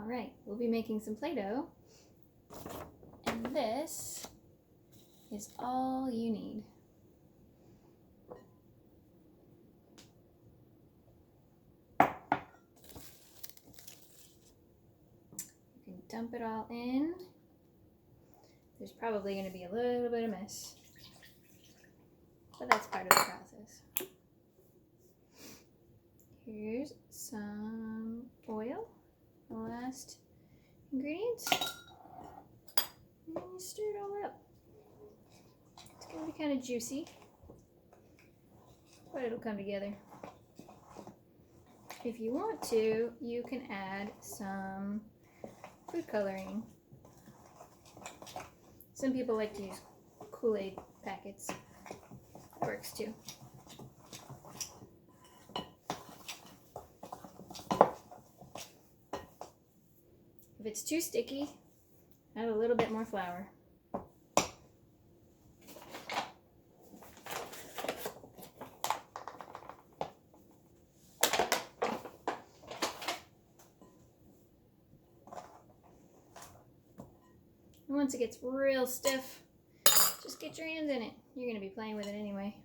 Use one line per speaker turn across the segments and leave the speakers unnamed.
Alright, we'll be making some Play-Doh, and this is all you need. You can dump it all in. There's probably going to be a little bit of mess, but that's part of the process. Here's some oil, the last ingredients, and you stir it all up. It's going to be kind of juicy, but it'll come together. If you want to, you can add some food coloring. Some people like to use Kool-Aid packets. That works too. If it's too sticky, add a little bit more flour. And once it gets real stiff, just get your hands in it. You're going to be playing with it anyway.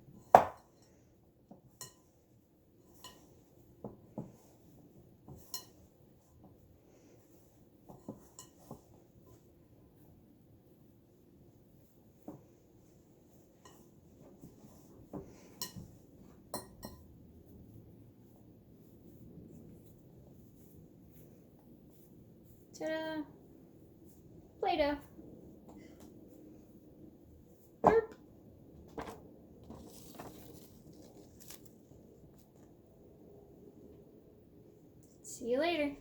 Ta-da! Play-Doh. Burp. See you later.